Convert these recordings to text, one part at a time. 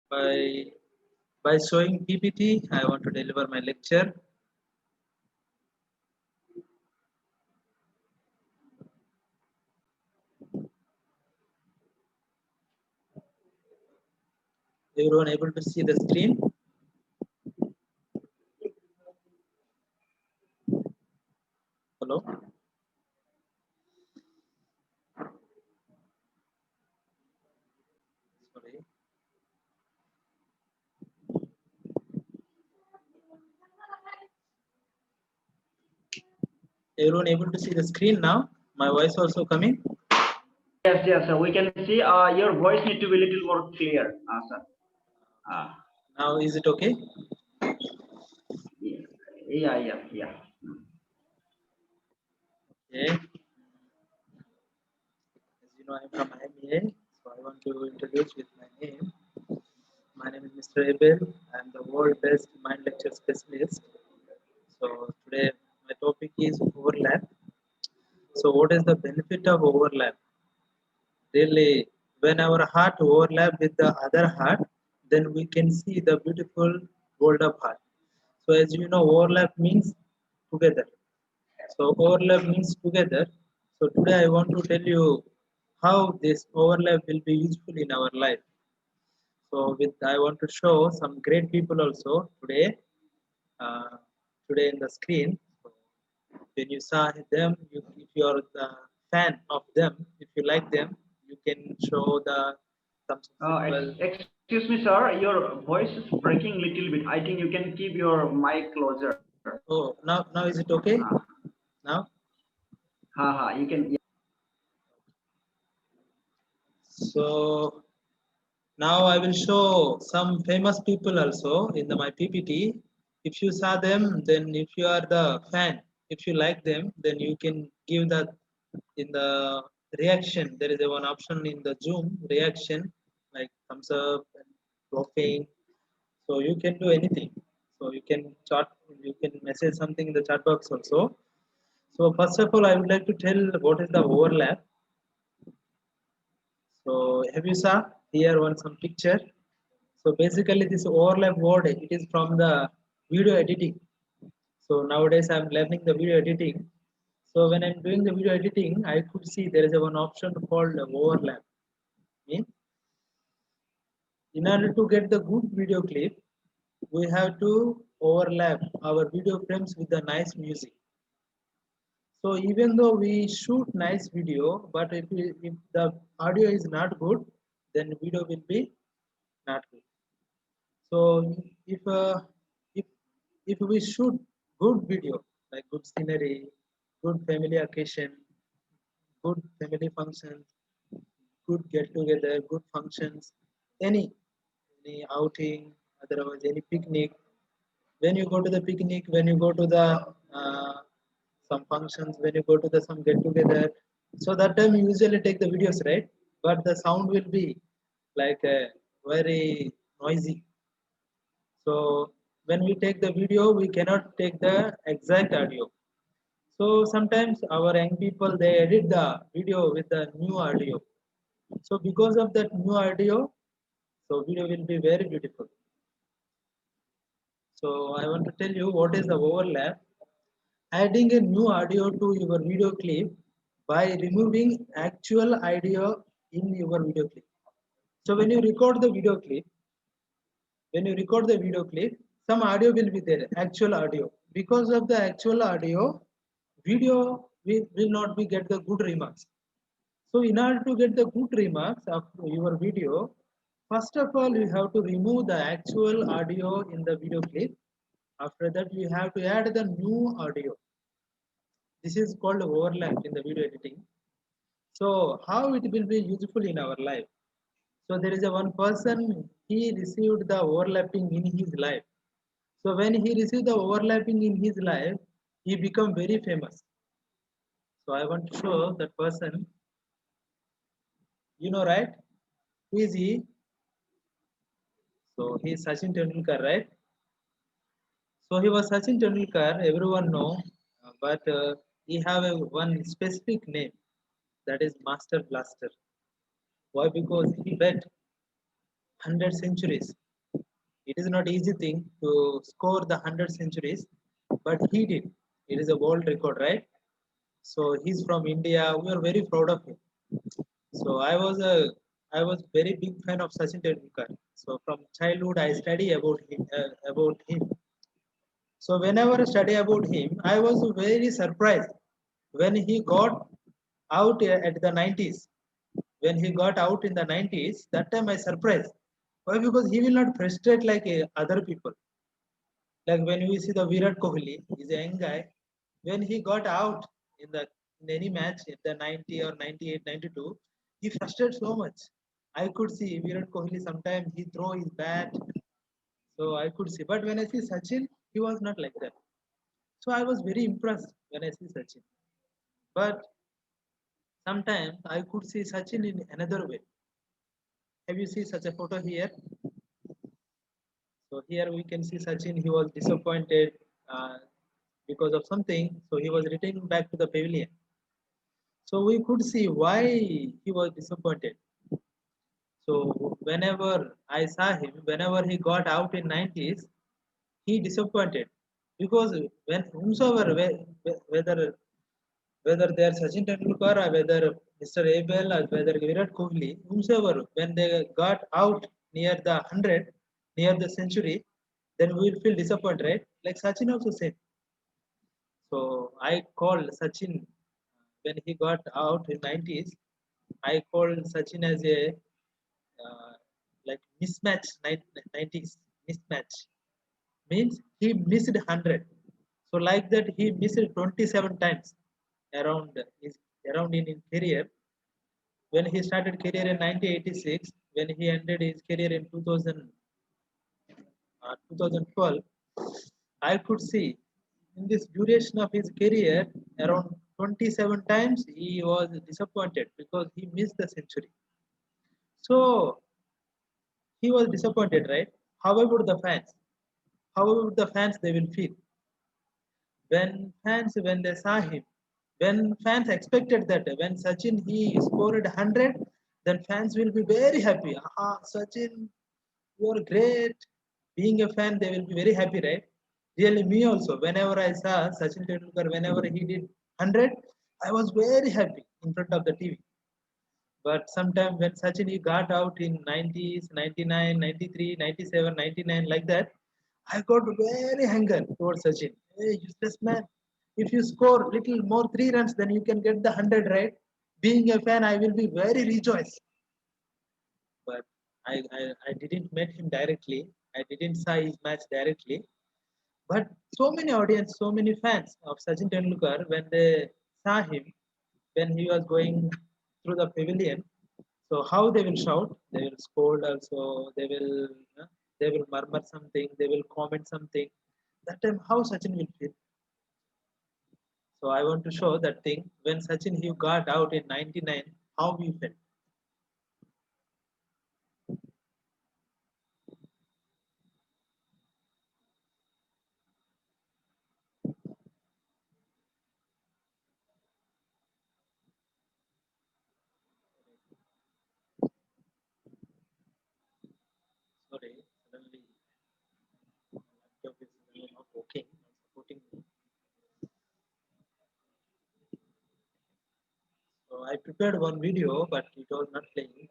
by showing PPT. I want to deliver my lecture. Everyone able to see the screen? Hello? Sorry. Everyone able to see the screen now? My voice also coming? Yes, yes, sir. We can see your voice need to be a little more clear, sir. Now is it okay? Yeah. Okay. As you know, I'm from IMEA, so I want to introduce with my name. My name is Mr. Abel. I'm the world best mind lecture specialist. So today my topic is overlap. So what is the benefit of overlap? Really, when our heart overlap with the other heart, then we can see the beautiful world of heart. So as you know, overlap means together. So overlap means together. So today I want to tell you how this overlap will be useful in our life. So with I want to show some great people also today. Uh, Today in the screen. So when you saw them, if you are the fan of them, if you like them, you can show the some simple. Excuse me, sir. Your voice is breaking a little bit. I think you can keep your mic closer. Oh, now is it okay? Now, You can. Yeah. so now I will show some famous people also in my PPT. If you saw them, then if you are the fan, if you like them, then you can give that in the reaction. There is a one option in the Zoom reaction, like thumbs up and laughing. So you can do anything. So you can chat, you can message something in the chat box also. So first of all, I would like to tell what is the overlap. So have you saw here one some picture? So basically this overlap word it is from the video editing. So nowadays I'm learning the video editing. So when I'm doing the video editing, I could see there is a one option called overlap. Means in order to get the good video clip, we have to overlap our video frames with the nice music. So even though we shoot nice video, but if the audio is not good, then video will be not good. So if if we shoot good video like good scenery, good family occasion, good family functions, good get together, good functions, any outing, otherwise any picnic. When you go to the picnic, when you go to the uh, some functions, when you go to the some get together, so that time you usually take the videos, right? But the sound will be like very noisy. So when we take the video, we cannot take the exact audio. So sometimes our young people they edit the video with the new audio. So because of that new audio, so video will be very beautiful. So I want to tell you what is the overlap. Adding a new audio to your video clip by removing actual audio in your video clip. So when you record the video clip, some audio will be there, actual audio. Because of the actual audio, video will not be get the good remarks. So in order to get the good remarks of your video, first of all you have to remove the actual audio in the video clip. After that you have to add the new audio. This is called overlap in the video editing. So how it will be useful in our life? So there is a one person he received the overlapping in his life. So when he received the overlapping in his life, he become very famous. So I want to show that person. You know, right? Who is he? So he is Sachin Tendulkar, right? So he was Sachin Tendulkar. Everyone know, but he have a one specific name that is Master Blaster. Why? Because he bet 100 centuries. It is not easy thing to score the 100 centuries, but he did. It is a world record, right? So he's from India. We are very proud of him. So I was very big fan of Sachin Tendulkar. So from childhood I study about him. So whenever I study about him, I was very surprised when he got out at the 90s. When he got out in the 90s, that time I surprised. Why? Because he will not frustrate like other people. Like when we see the Virat Kohli, he's a young guy. When he got out in any match in the 90 or 98, 92, he frustrated so much. I could see Virat Kohli sometimes he throw his bat, so I could see. But when I see Sachin, he was not like that. So I was very impressed when I see Sachin. But sometimes I could see Sachin in another way. Have you seen such a photo here? So here we can see Sachin. He was disappointed because of something. So he was returning back to the pavilion. So we could see why he was disappointed. So whenever I saw him, whenever he got out in 90s, he disappointed because when whomsoever whether they are Sachin Tendulkar or whether Mr. Abel or whether Virat Kohli, whomsoever, when they got out near the 100, near the century, then we will feel disappointed, right? Like Sachin also said. So I called Sachin when he got out in 90s. I called Sachin as a uh, like mismatch 90s mismatch means he missed 100. So like that he missed 27 times around his around in his career. When he started career in 1986, when he ended his career in 2012, I could see in this duration of his career, around 27 times he was disappointed because he missed the century. So he was disappointed, right? How about the fans? How about the fans they will feel? When they saw him, when fans expected that when Sachin he scored 100, then fans will be very happy. Aha, Sachin, you are great. Being a fan, they will be very happy, right? Really, me also. Whenever I saw Sachin Tendulkar, whenever he did 100, I was very happy in front of the TV. But sometimes when Sachin he got out in 90s, 99, 93, 97, 99, like that, I got very anger towards Sachin. Hey, useless man. If you score little more 3 runs, then you can get the 100, right? Being a fan, I will be very rejoiced. But I didn't meet him directly. I didn't saw his match directly. But so many audience, so many fans of Sachin Tendulkar, when they saw him, when he was going through the pavilion, so how they will shout, they will scold also, they will murmur something, they will comment something. That time, how Sachin will feel. So I want to show that thing when Sachin he got out in '99, how he felt. Sorry, suddenly laptop is suddenly not working, not supporting me. So I prepared one video, but it was not playing.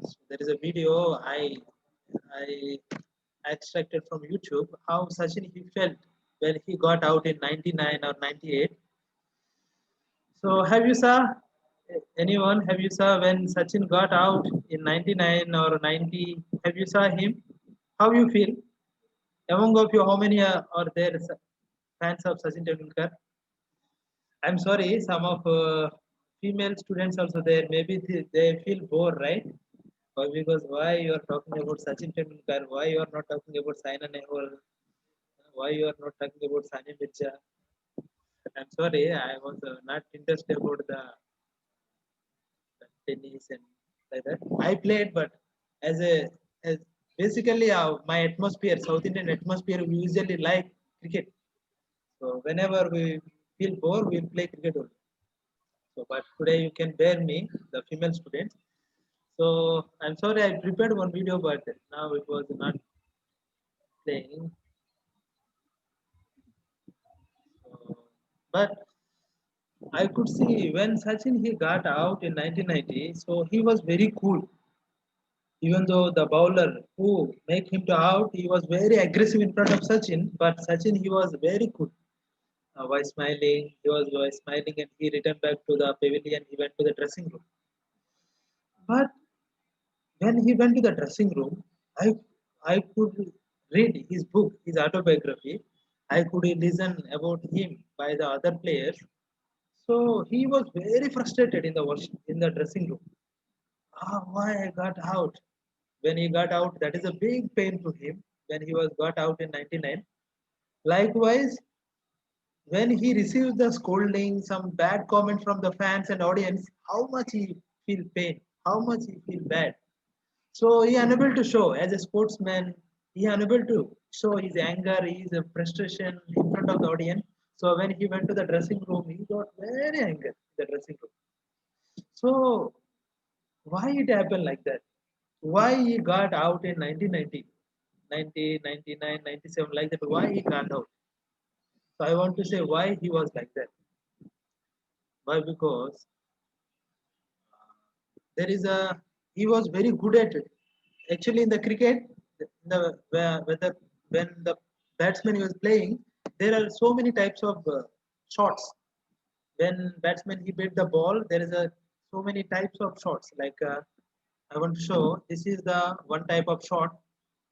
So there is a video I extracted from YouTube how Sachin he felt when he got out in '99 or '98. So have you saw anyone? Have you saw when Sachin got out in '99 or '90? Have you saw him? How you feel? Among of you, how many are there fans of Sachin Tendulkar? I'm sorry, some of female students also there. Maybe they feel bored, right? Or because why you are talking about Sachin Tendulkar? Why you are not talking about Saina Nehwal? Why you are not talking about Sani Mirza? I'm sorry, I was not interested about the tennis and like that. I played, but as a as basically my atmosphere, South Indian atmosphere, we usually like cricket. So whenever we feel bored, we play cricket only. So, but today you can bear me, the female students. So I'm sorry I prepared one video, but now it was not playing. So, but I could see when Sachin he got out in 1990, so he was very cool. Even though the bowler who make him to out, he was very aggressive in front of Sachin, but Sachin he was very cool. While smiling, he was smiling and he returned back to the pavilion. He went to the dressing room. But when he went to the dressing room, I I could read his book, his autobiography. I could listen about him by the other players. So he was very frustrated in the in the dressing room. Why I got out? When he got out, that is a big pain to him. When he was got out in '99. Likewise, when he received the scolding, some bad comment from the fans and audience, how much he feel pain, how much he feel bad. So he unable to show as a sportsman. He unable to show his anger, his frustration in front of the audience. So when he went to the dressing room, he got very angry in the dressing room. So why it happened like that? Why he got out in 1990, 90, 99, 97 like that? Why he got out? So I want to say why he was like that. Why? Because there is a he was very good at it. Actually, in the cricket, the whether when the batsman was playing, there are so many types of shots. When batsman he beat the ball, there is a so many types of shots. Like I want to show this is the one type of shot.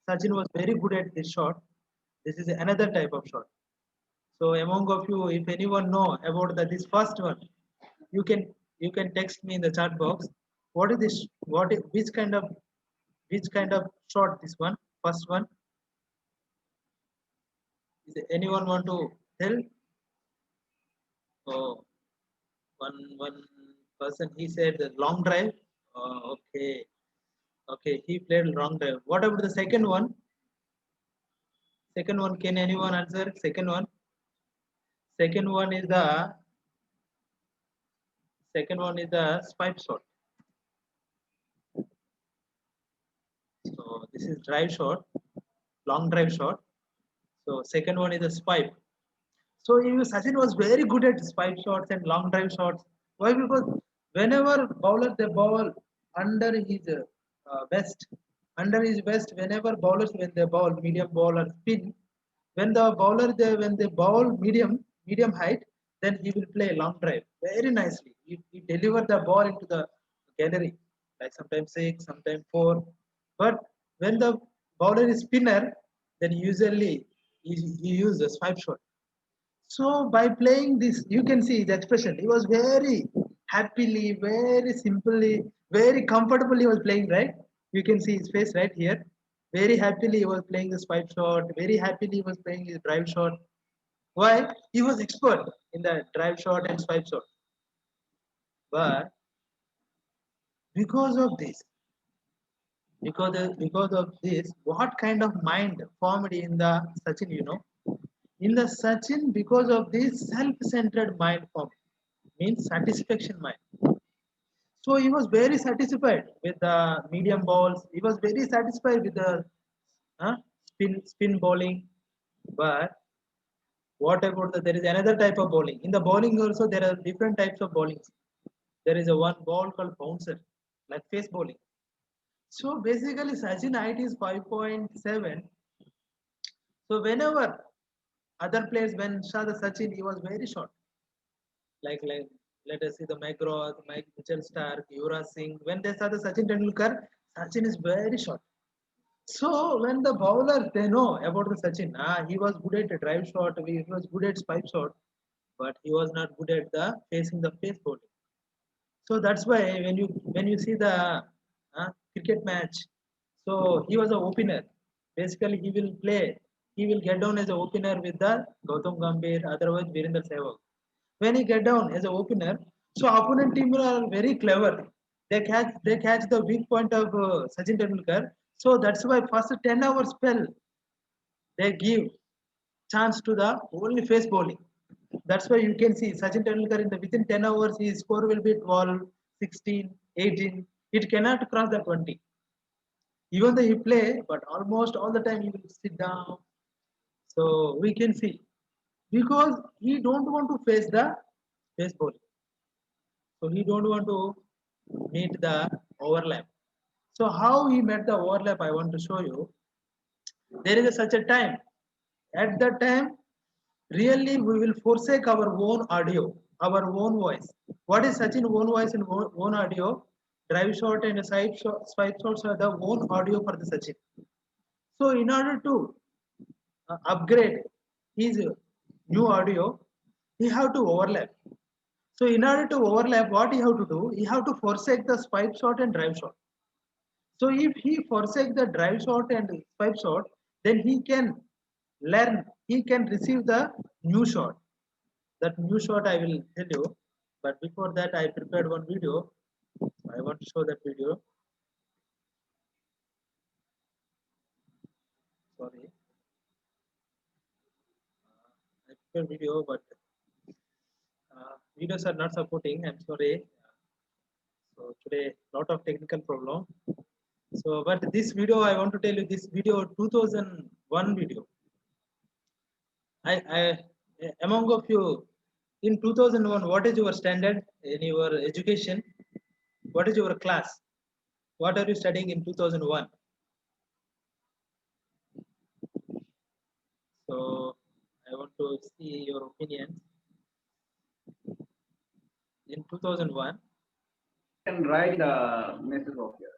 Sachin was very good at this shot. This is another type of shot. So among of you, if anyone know about this first one, you can text me in the chat box. What is this? What is which kind of shot this one? First one. Is there anyone want to tell? Oh, one person he said the long drive. Okay, okay, he played long drive. What about the second one? Second one, can anyone answer? Second one is the swipe shot. So this is drive shot, long drive shot. So second one is a swipe. So Sachin was very good at swipe shots and long drive shots. Why? Because whenever bowler they ball under his vest, whenever bowlers when they bowl medium ball or spin, when the bowler when they bowl medium height, then he will play long drive very nicely. He deliver the ball into the gallery, like sometimes six, sometimes four. But when the bowler is spinner, then usually he use the swipe shot. So by playing this, you can see the expression. He was very happily, very simply, very comfortably he was playing, right? You can see his face right here. Very happily he was playing the swipe shot. Very happily he was playing his drive shot. Why? He was expert in the drive shot and swipe shot. But because of this, because of this, what kind of mind formed in the Sachin, in the Sachin, because of this self-centered mind formed, means satisfaction mind. So he was very satisfied with the medium balls. He was very satisfied with the spin bowling. But what about there is another type of bowling. In the bowling also there are different types of bowlings. There is a one ball called bouncer, like face bowling. So basically Sachin height is 5.7. So whenever other players when saw the Sachin, he was very short. Like let us see the McGraw, Mike Mitchell Stark, Yuvraj Singh. When they saw the Sachin Tendulkar, Sachin is very short. So when the bowlers they know about the Sachin, he was good at the drive shot, he was good at spike shot, but he was not good at the facing the face bowling. So that's why when you see the cricket match, so he was an opener. Basically, he will get down as an opener with the Gautam Gambhir, otherwise Virender Sehwag. When he get down as an opener, so opponent team are very clever. They catch the weak point of Sachin Tendulkar. So that's why first 10 hours spell they give chance to the only face bowling. That's why you can see Sachin Tendulkar in the within 10 hours his score will be 12, 16, 18. It cannot cross the 20. Even though he play, but almost all the time he will sit down. So we can see because he don't want to face the face bowling. So he don't want to meet the overlap. So how he met the overlap, I want to show you. There is such a time. At that time, really we will forsake our own audio, our own voice. What is such an own voice and own audio? Drive shot and side shot, swipe shots are the own audio for the Sachin. So in order to upgrade his new audio, he have to overlap. So in order to overlap, what he have to do? He have to forsake the swipe shot and drive shot. So if he forsake the drive shot and swipe shot, then he can learn, he can receive the new shot. That new shot I will tell you. But before that, I prepared one video. I want to show that video. Sorry, I prepared video, but videos are not supporting. I'm sorry. So today, lot of technical problem. So, but this video, I want to tell you this video 2001 video. Among of you, in 2001, what is your standard in your education? What is your class? What are you studying in 2001? So, I want to see your opinions. In 2001, You can write the message of here.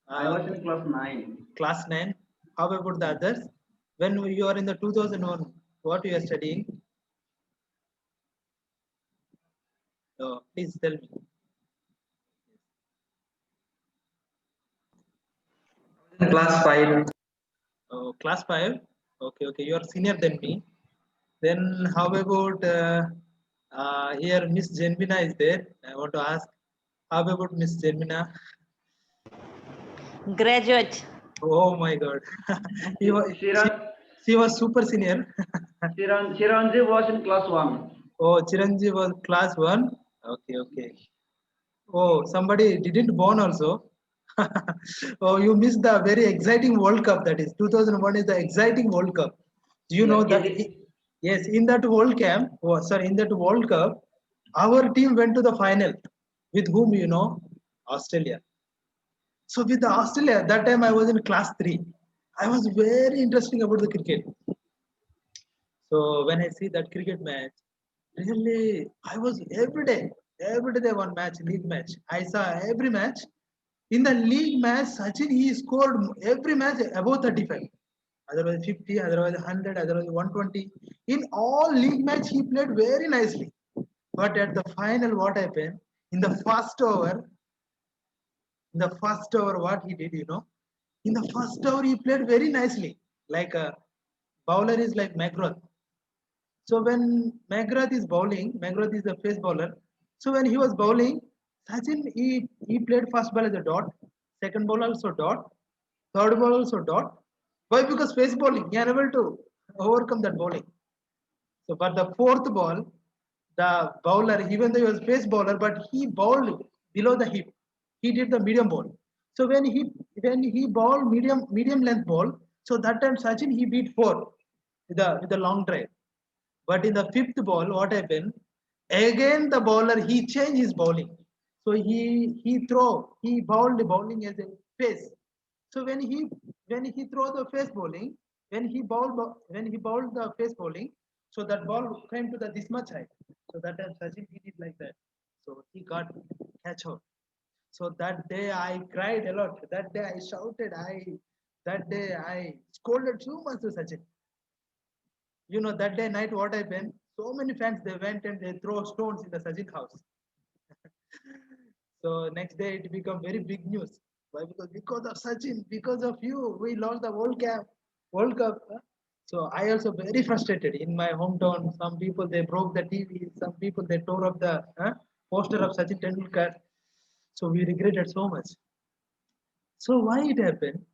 I was in class 9. class 9. How about the others? When you are in the 2001, what you are studying? Please tell me. Class 5. Oh, class 5. Okay, okay. You are senior than me. Then how about here Miss Jenvina is there. I want to ask, how about Miss Jenvina? Graduate. Oh my God. he was, she was super senior. Chiranjeev was in class 1. Oh, Chiranjeev was class 1. Okay, okay. Oh, somebody didn't born also. Oh, you missed the very exciting World Cup. That is 2001 is the exciting World Cup. Do you know that? Yes, in that World Cup, oh, sorry, in that World Cup, our team went to the final. With whom you know? Australia. So with the Australia, that time I was in class 3. I was very interesting about the cricket. So when I see that cricket match, really, I was every day one match, league match. I saw every match. In the league match, Sachin he scored every match above 35. Otherwise 50, otherwise 100, otherwise 120. In all league match, he played very nicely. But at the final, what happened? In the first over, what he did, you know, in the first over he played very nicely. Like a bowler is like McGrath. So when McGrath is bowling, McGrath is the face bowler. So when he was bowling, Sachin he played first ball as a dot, second ball also dot, third ball also dot. Why? Because face bowling, he unable to overcome that bowling. So but the fourth ball, the bowler, even though he was face bowler, but he bowled below the hip. He did the medium ball. So when he bowled medium length ball, so that time Sachin he beat four with the long drive. But in the fifth ball, what happened? Again, the bowler he changed his bowling. So he bowled the bowling as a face. So when he throw the face bowling, when he bowled the face bowling, so that ball came to the this much height. So that time Sachin he did like that. So he got catch out. So that day I cried a lot. That day I shouted. That day I scolded too much to Sachin. You know, that day night what happened? So many fans they went and they throw stones in the Sajid house. So next day it become very big news. Why? Because of Sachin, because of you, we lost the World Cup. So I also very frustrated in my hometown. Some people they broke the TV. Some people they tore up the poster of Sachin Tendulkar. So we regretted so much. So why it happened?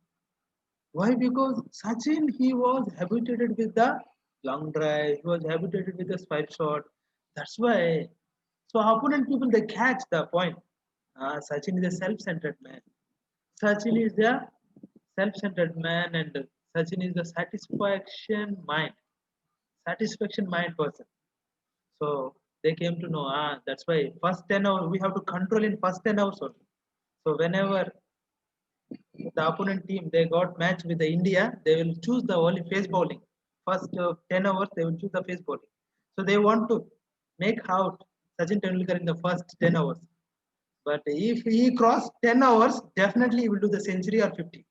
Why? Because Sachin he was habituated with the long drive. He was habituated with the swipe shot. That's why. So opponent people they catch the point. Sachin is a self-centered man. Sachin is a self-centered man, and Sachin is the satisfaction mind person. So they came to know. That's why first 10 hours we have to control in first 10 hours only. So whenever the opponent team they got match with the India, they will choose the only face bowling. First 10 hours they will choose the face bowling. So they want to make out Sachin Tendulkar in the first 10 hours. But if he cross 10 hours, definitely he will do the century or 50.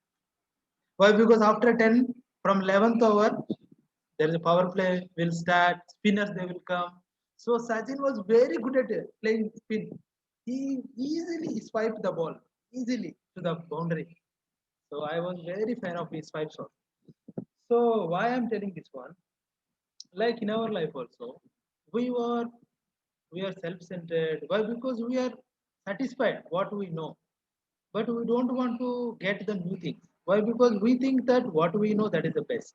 Why? Because after 10, from 11th hour, there is a power play will start, spinners they will come. So Sachin was very good at playing spin. He easily swiped the ball easily to the boundary. So I was very fan of his swipe shot. So why I'm telling this one? Like in our life also, we were we are self-centered. Why? Because we are satisfied what we know, but we don't want to get the new things. Why? Because we think that what we know that is the best.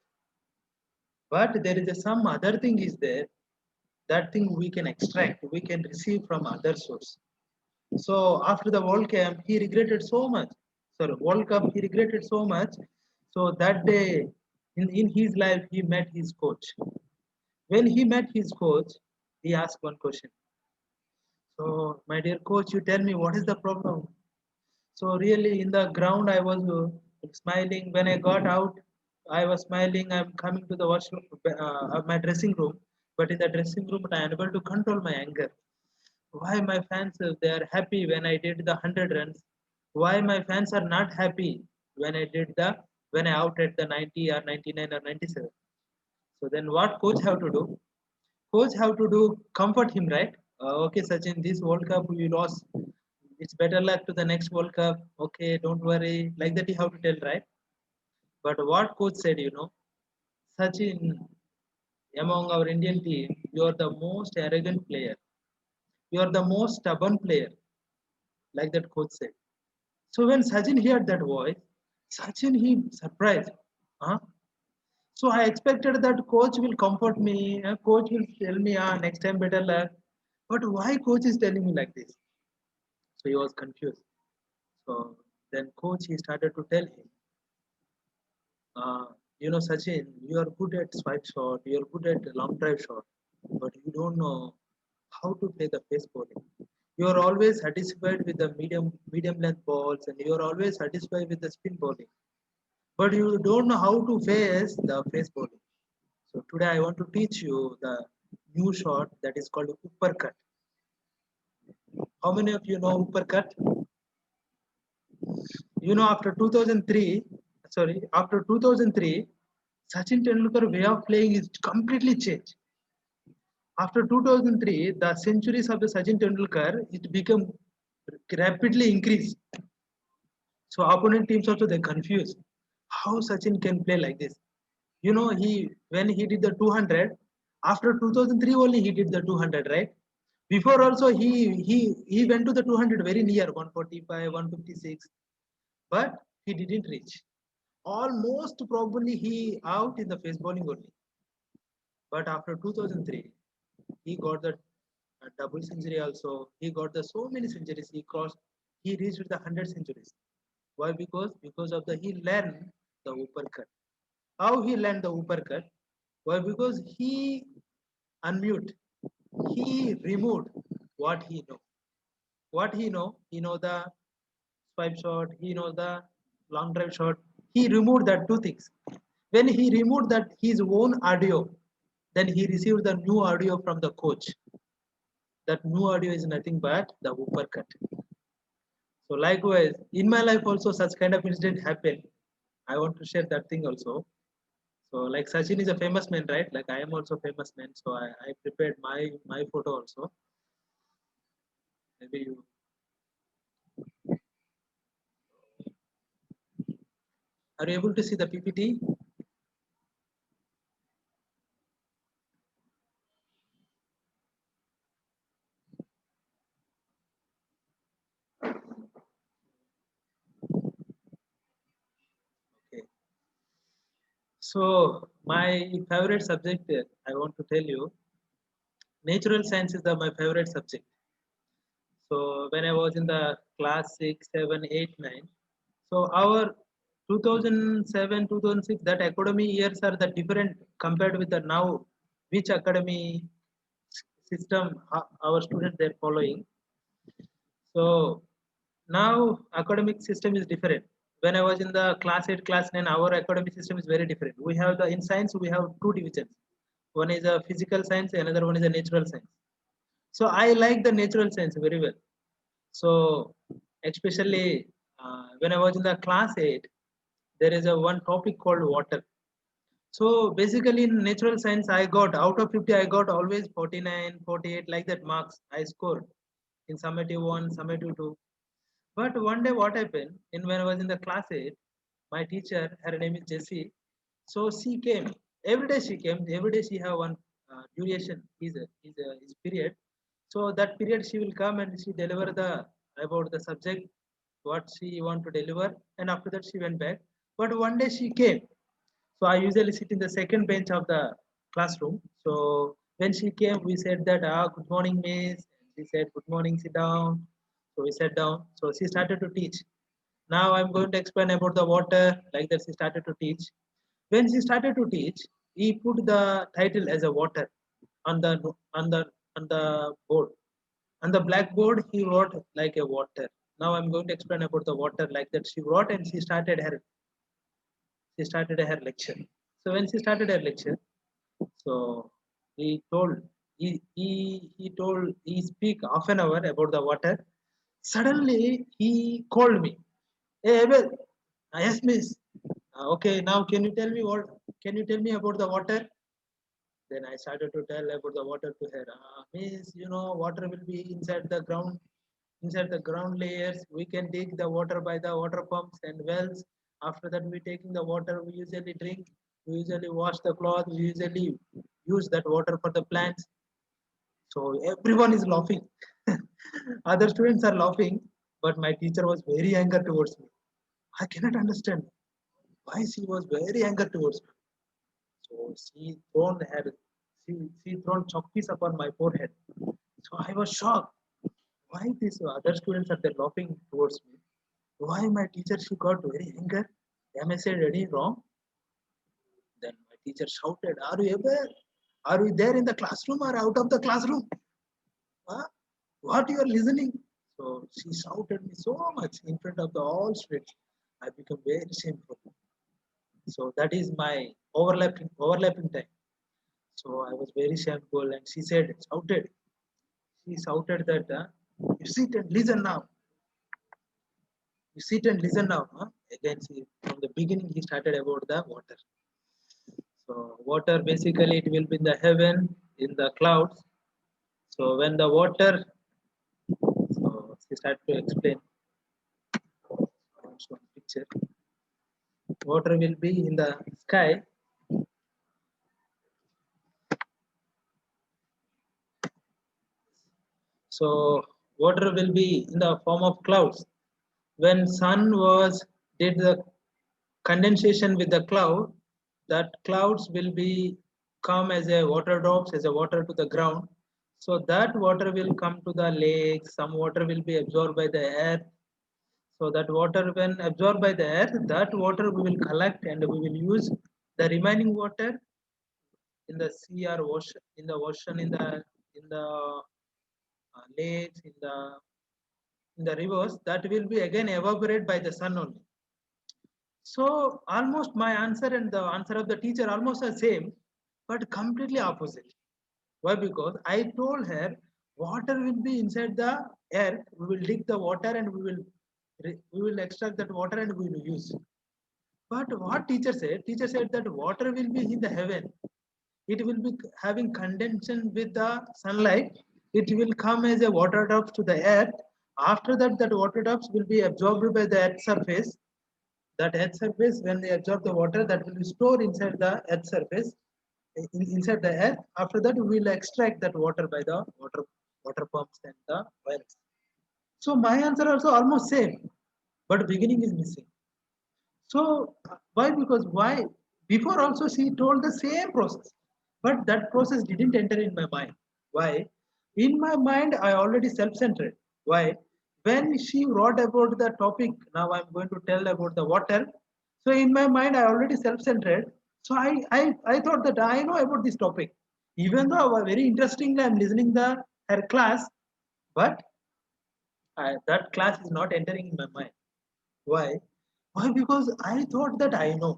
But there is some other thing is there. That thing we can extract, we can receive from other source. So after the World Cup, he regretted so much. Sorry, World Cup, he regretted so much. So that day, in his life, he met his coach. When he met his coach, he asked one question. So, my dear coach, you tell me what is the problem? So really, in the ground, I was smiling. When I got out, I was smiling. I'm coming to the washroom, my dressing room. But in the dressing room, I am unable to control my anger. Why my fans they are happy when I did the 100 runs? Why my fans are not happy when I outed the 90 or 99 or 97? So then what coach have to do? Coach have to do comfort him, right? Okay, Sachin, this World Cup we lost. It's better luck to the next World Cup. Okay, don't worry. Like that, you have to tell, right? But what coach said, Sachin, among our Indian team, you are the most arrogant player. You are the most stubborn player. Like that coach said. So when Sachin heard that voice, Sachin he surprised. Huh? So I expected that coach will comfort me. Coach will tell me, next time better luck. But why coach is telling me like this? So he was confused. So then coach he started to tell him, uh, Sachin, you are good at swipe shot, you are good at long drive shot, but you don't know how to play the pace bowling. You are always satisfied with the medium length balls, and you are always satisfied with the spin bowling, but you don't know how to face the pace bowling. So today I want to teach you the new shot that is called uppercut. How many of you know uppercut? After 2003, after 2003, Sachin Tendulkar way of playing is completely changed. After 2003, the centuries of the Sachin Tendulkar it become rapidly increased. So opponent teams also they confused how Sachin can play like this. He when he did the 200 after 2003 only he did the 200, right? Before also he went to the 200 very near 145, 156, but he didn't reach. Almost probably he out in the face bowling only. But after 2003, he got the double century also. He got the so many centuries. He crossed. He reached the 100 centuries. Why? Because of the he learned the uppercut. How he learned the uppercut? Why? Because he unmute. He removed what he know. What he know? He know the swipe shot. He know the long drive shot. He removed that two things. When he removed that his own audio, then he received the new audio from the coach. That new audio is nothing but the uppercut. So likewise, in my life also such kind of incident happened. I want to share that thing also. So like Sachin is a famous man, right? Like I am also famous man. So I prepared my photo also. Maybe you are you able to see the PPT? Okay. So My favorite subject, I want to tell you, natural science is my favorite subject. So when I was in the class 6, 7, 8, 9, so our 2007, 2006, that academy years are the different compared with the now, which academy system our students they're following. So now academic system is different. When I was in the class 8, class 9, our academic system is very different. We have the in science we have two divisions. One is a physical science, another one is a natural science. So I like the natural science very well. So especially when I was in the class 8, there is a one topic called water. So basically in natural science, I got out of 50, I got always 49, 48 like that marks I scored in summative 1, summative 2. But one day what happened, in when I was in the class 8, my teacher, her name is Jessie. So she came, every day she came, every day she have one duration, is period. So that period she will come and she deliver the about the subject, what she want to deliver, and after that she went back. But one day she came, so I usually sit in the second bench of the classroom. So when she came, we said that, good morning, miss. She said, good morning, sit down. So we sat down. So she started to teach. Now I'm going to explain about the water. Like that, she started to teach. When she started to teach, he put the title as a water on the on the on the board. On the blackboard, he wrote like a water. Now I'm going to explain about the water like that. She wrote and she started her lecture. So when she started her lecture, so he told he speak half an hour about the water. Suddenly he called me. Hey Abel, yes miss. Okay, now can you tell me about the water? Then I started to tell about the water to her. Miss, water will be inside the ground layers. We can take the water by the water pumps and wells. After that, we taking the water. We usually drink. We usually wash the cloth. We usually use that water for the plants. So everyone is laughing. Other students are laughing, but my teacher was very angry towards me. I cannot understand why she was very angry towards me. So she thrown chalk piece upon my forehead. So I was shocked. Why these other students are they laughing towards me? Why my teacher she got very angry? Am I said any wrong? Then my teacher shouted, "Are you ever? Are you there in the classroom or out of the classroom? Huh? What you are listening?" So she shouted me so much in front of the all students. I become very shameful. So that is my overlapping time. So I was very shameful, and she shouted that, "You sit and listen now. You sit and listen now." Huh? Again, from the beginning, he started about the water. So water basically it will be in the heaven, in the clouds. So when the water, so she started to explain. One picture. Water will be in the sky. So water will be in the form of clouds. When sun was did the condensation with the cloud, that clouds will be come as a water drops as a water to the ground. So that water will come to the lake. Some water will be absorbed by the earth. So that water, when absorbed by the earth, that water we will collect and we will use the remaining water in the sea or ocean, in the ocean, in the lakes, in the rivers. That will be again evaporated by the sun only. So almost my answer and the answer of the teacher almost the same, but completely opposite. Why? Because I told her water will be inside the earth. We will dig the water and we will extract that water and we will use. But what teacher said? Teacher said that water will be in the heaven. It will be having condensation with the sunlight. It will come as a water drops to the earth. After that, that water drops will be absorbed by the earth surface. That earth surface, when they absorb the water, that will be stored inside the earth surface, inside the earth. After that, we will extract that water by the water pumps and the wells. So my answer also almost same, but beginning is missing. So why? Because why? Before also she told the same process, but that process didn't enter in my mind. Why? In my mind, I already self-centered. Why? When she wrote about the topic, now I'm going to tell about the water. So in my mind, I already self-centered. So I thought that I know about this topic. Even though I was very interestingly, I'm listening the her class, but that class is not entering in my mind. Why? Why? Because I thought that I know.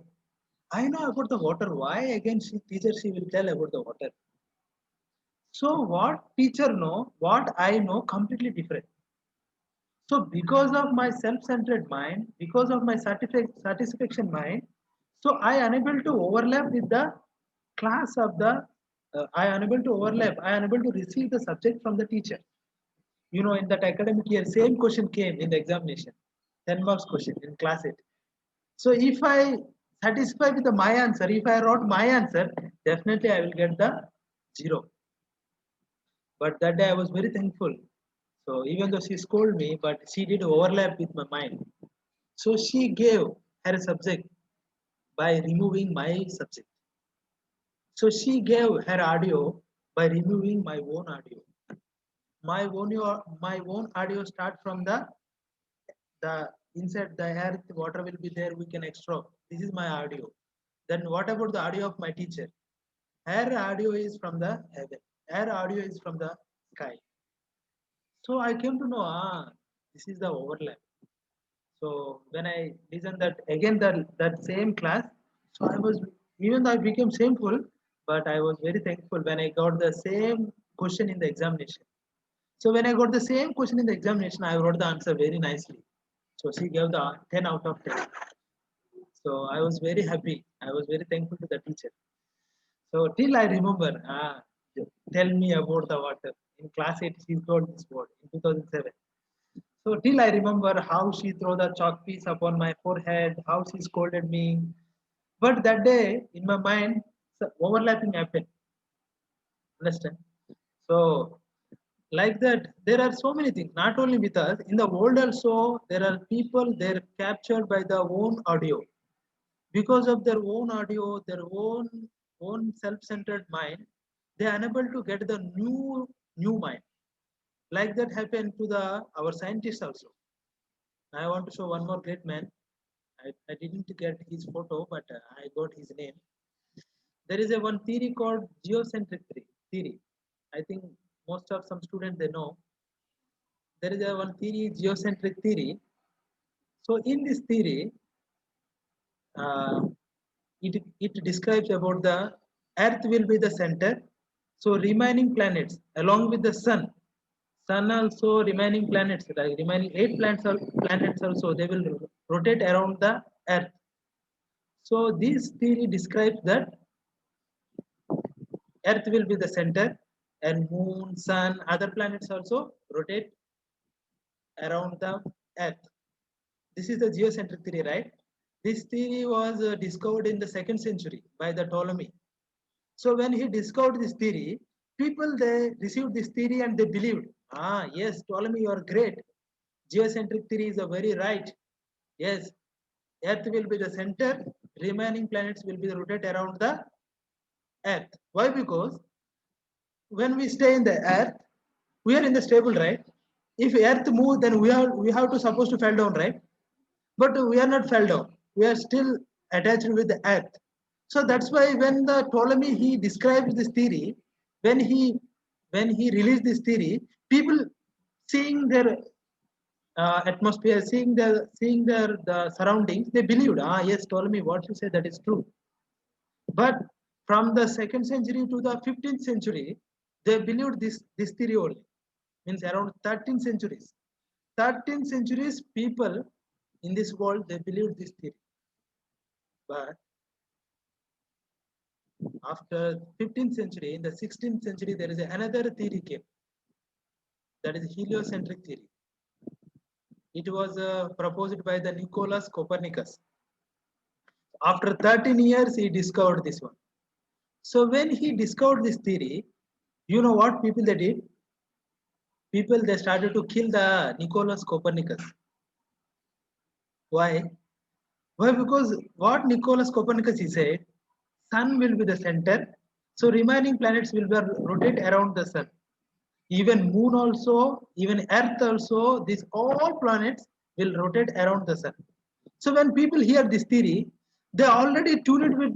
I know about the water. Why again teacher she will tell about the water. So what teacher know, what I know completely different. So because of my self-centered mind, because of my satisfaction mind, so I unable to overlap with the class of the, I unable to overlap, I unable to receive the subject from the teacher. You know, in that academic year, same question came in the examination, 10 marks question in class 8. So if I satisfy with my answer, if I wrote my answer, definitely I will get the 0. But that day I was very thankful. So even though she scolded me, but she did overlap with my mind. So she gave her subject by removing my subject. So she gave her audio by removing my own audio. My own audio start from the inside the earth, water will be there, we can extract. This is my audio. Then what about the audio of my teacher? Her audio is from the heaven. Her audio is from the sky. So I came to know, this is the overlap. So when I listened that again that same class, so I was, even though I became shameful, but I was very thankful when I got the same question in the examination. So when I got the same question in the examination, I wrote the answer very nicely. So she gave the 10 out of 10. So I was very happy. I was very thankful to the teacher. So till I remember, tell me about the water. In class 8, she told this word in 2007. So till I remember how she threw the chalk piece upon my forehead, how she scolded me. But that day, in my mind, overlapping happened. Understand? So like that, there are so many things. Not only with us, in the world also, there are people they're captured by their own audio. Because of their own audio, their own self-centered mind, they are unable to get the new mind. Like that happened to the our scientists also. I want to show one more great man. I didn't get his photo, but I got his name. There is a one theory called geocentric theory. I think most of some students they know. There is a one theory, geocentric theory. So in this theory, uh, it describes about the earth will be the center, so remaining planets along with the sun also remaining planets, like remaining 8 planets also, they will rotate around the earth. So this theory describes that earth will be the center and moon, sun, other planets also rotate around the earth. This is the geocentric theory, right? This theory was discovered in the 2nd century by the Ptolemy. So when he discovered this theory, people they received this theory and they believed, yes, Ptolemy, you are great. Geocentric theory is a very right. Yes, Earth will be the center, remaining planets will be rotate around the Earth. Why? Because when we stay in the Earth, we are in the stable, right? If Earth move, then we have to supposed to fall down, right? But we are not fell down. We are still attached with the earth. So that's why when the Ptolemy he describes this theory, when he released this theory, people seeing their atmosphere, seeing their the surroundings, they believed, yes, Ptolemy, what you say that is true. But from the 2nd century to the 15th century, they believed this theory only. Means around 13 centuries. 13 centuries people in this world they believed this theory. But after 15th century, in the 16th century, there is another theory came. That is heliocentric theory. It was proposed by the Nicholas Copernicus. After 13 years, he discovered this one. So when he discovered this theory, you know what people they did? People they started to kill the Nicholas Copernicus. Why? Why? Because what Nicholas Copernicus he said, sun will be the center. So remaining planets will be rotate around the sun. Even moon also, even earth also, these all planets will rotate around the sun. So when people hear this theory, they already tune it with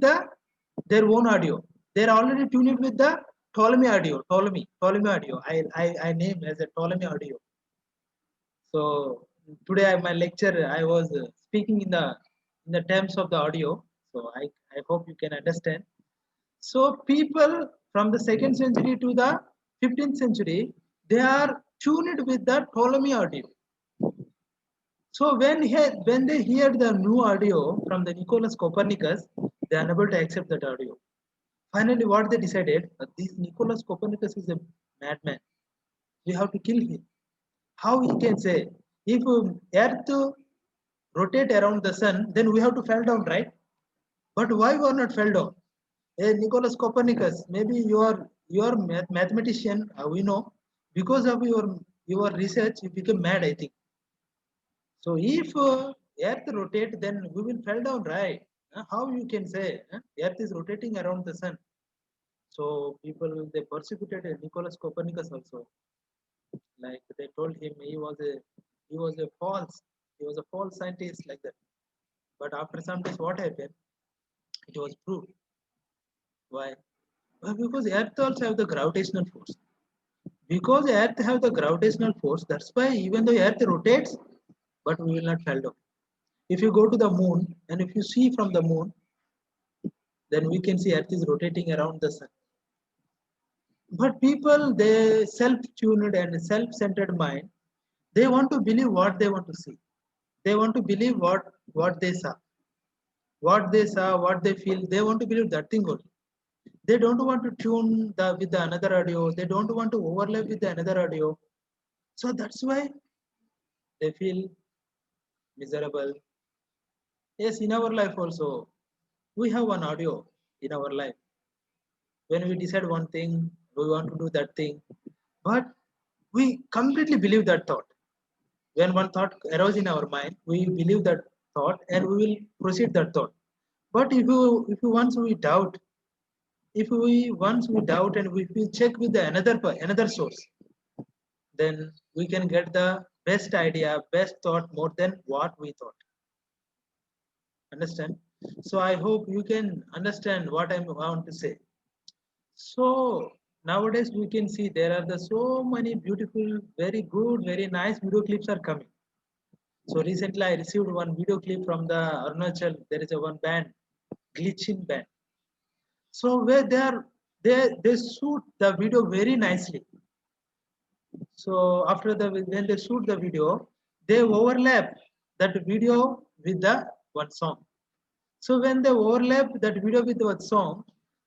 their own audio. They're already tuned it with the Ptolemy audio. Ptolemy audio. I name as a Ptolemy audio. So today my lecture I was speaking in the terms of the audio. So I hope you can understand. So people from the second century to the 15th century, they are tuned with the Ptolemy audio. So when they hear the new audio from the Nicholas Copernicus, they are unable to accept that audio. Finally, what they decided, this Nicholas Copernicus is a madman. We have to kill him. How he can say, if Earth rotate around the sun, then we have to fall down, right? But why we are not fell down? Hey, Nicholas Copernicus, maybe you are mathematician. We know because of your research, you became mad. I think so. If Earth rotate, then we will fall down, right? How you can say Earth is rotating around the sun? So people they persecuted Nicholas Copernicus also. Like they told him he was a false scientist like that. But after some days, what happened? It was proved. Why? Well, because Earth also have the gravitational force. Because Earth have the gravitational force, that's why even though Earth rotates, but we will not fall down. If you go to the moon and if you see from the moon, then we can see Earth is rotating around the sun. But people, they self-tuned and self-centered mind, they want to believe what they want to see. They want to believe what they saw. What they saw, what they feel, they want to believe that thing only. They don't want to tune with the another audio. They don't want to overlap with the another audio. So that's why they feel miserable. Yes, in our life also, we have one audio in our life. When we decide one thing, we want to do that thing. But we completely believe that thought. When one thought arises in our mind, we believe that thought and we will proceed that thought. But if you once we doubt, if we once we doubt and if we check with the another source, then we can get the best idea, best thought more than what we thought. Understand? So I hope you can understand what I want to say. So nowadays we can see there are so many beautiful, very good, very nice video clips are coming. So recently I received one video clip from the Arunachal. There is a one band, Glitchin band. So where they shoot the video very nicely. So after when they shoot the video, they overlap that video with the one song. So when they overlap that video with one song,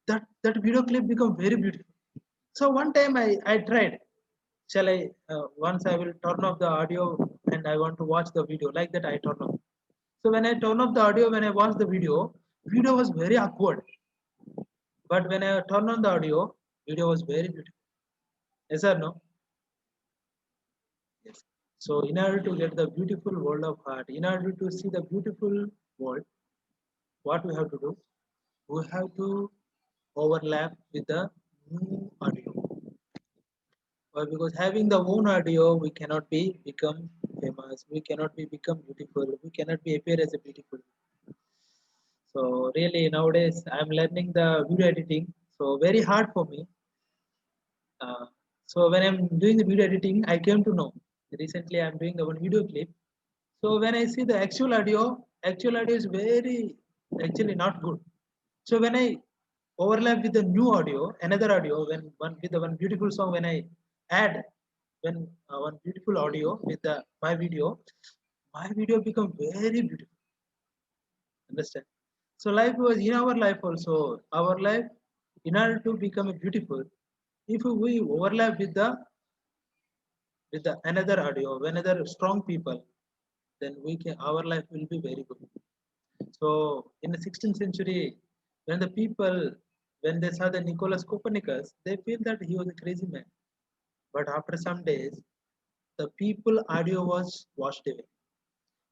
that video clip become very beautiful. So one time I tried. Shall I once I will turn off the audio and I want to watch the video like that I turn off. So when I turn off the audio, when I watch the video was very awkward. But when I turn on the audio, video was very beautiful. Yes or no? Yes. So in order to get the beautiful world of art, in order to see the beautiful world, what we have to do? We have to overlap with the new audio. Why? Because having the own audio, we cannot be become famous. We cannot be become beautiful. We cannot be appear as a beautiful. So really nowadays I'm learning the video editing. So very hard for me. Uh, so when I'm doing the video editing, I came to know. Recently I'm doing the one video clip. So when I see the actual audio is very actually not good. So when I overlap with the new audio, another audio, when one with the one beautiful song, when I add when one beautiful audio with my video become very beautiful. Understand? So life was in our life also. Our life, in order to become a beautiful, if we overlap with the another audio, another strong people, then we can our life will be very good. So in the 16th century, when the people when they saw the Nicholas Copernicus, they feel that he was a crazy man. But after some days, the people audio was washed away.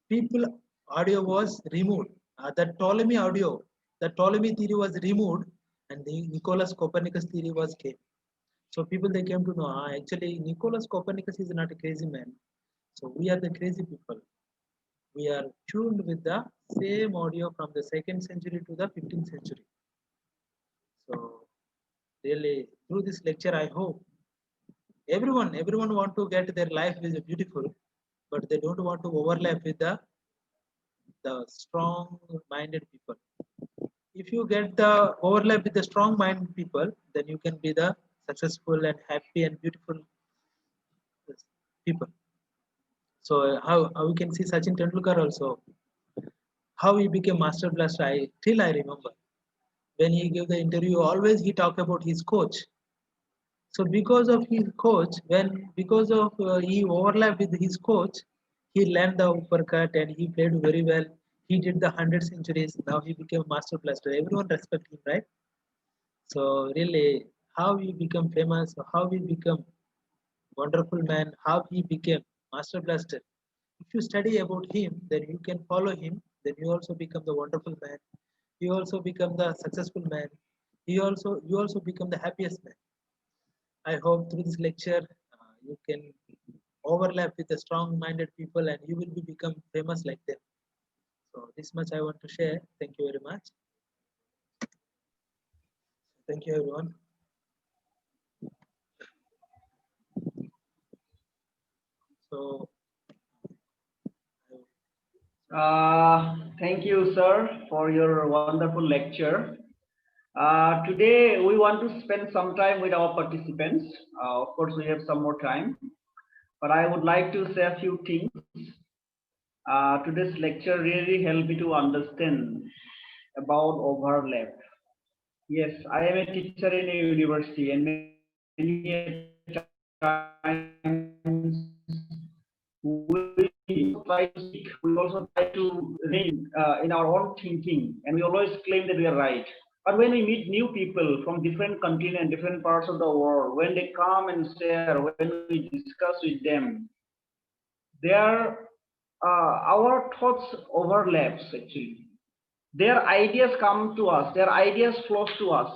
People audio was removed. That Ptolemy audio the Ptolemy theory was removed and the Nicholas Copernicus theory was came. So people they came to know actually Nicholas Copernicus is not a crazy man. So we are the crazy people. We are tuned with the same audio from the 2nd century to the 15th century. So really through this lecture I hope everyone want to get their life is beautiful, but they don't want to overlap with the strong minded people. If you get the overlap with the strong minded people, then you can be the successful and happy and beautiful people. So how we can see Sachin Tendulkar also, how he became master blaster. I remember when he gave the interview, always he talk about his coach. So because of his coach, because of he overlapped with his coach, he learned the uppercut and he played very well. He did the 100 centuries. Now he became master blaster. Everyone respect him, right? So really, how he become famous, how he become wonderful man, how he became master blaster. If you study about him, then you can follow him. Then you also become the wonderful man. You also become the successful man. You also become the happiest man. I hope through this lecture you can overlap with the strong-minded people and you will be become famous like them. So this much I want to share. Thank you very much. Thank you everyone. So Thank you, sir, for your wonderful lecture. Today, we want to spend some time with our participants. Of course, we have some more time, but I would like to say a few things. Today's lecture really helped me to understand about overlap. Yes, I am a teacher in a university, and many times we try to speak, we also try to remain in our own thinking, and we always claim that we are right. But when we meet new people from different continents, different parts of the world, when they come and share, when we discuss with them, our thoughts overlaps actually. Their ideas come to us, their ideas flows to us.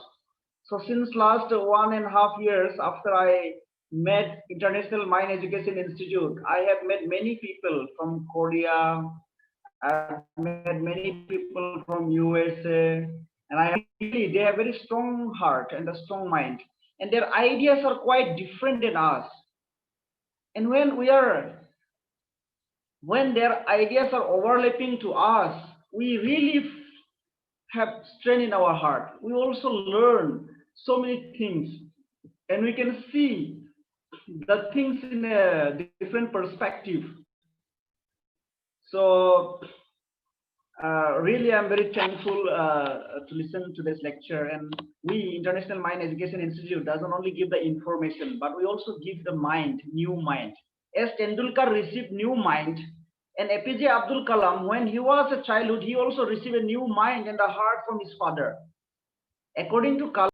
So since last 1.5 years after I met International Mind Education Institute, I have met many people from Korea, I've met many people from USA, and I really they have very strong heart and a strong mind, and their ideas are quite different than us. And when their ideas are overlapping to us, we really have strength in our heart. We also learn so many things, and we can see the things in a different perspective. So really, I'm very thankful to listen to this lecture. And we, International Mind Education Institute, doesn't only give the information, but we also give the mind, new mind. As Tendulkar received new mind, and APJ Abdul Kalam, when he was a childhood, he also received a new mind and a heart from his father. According to Kalam,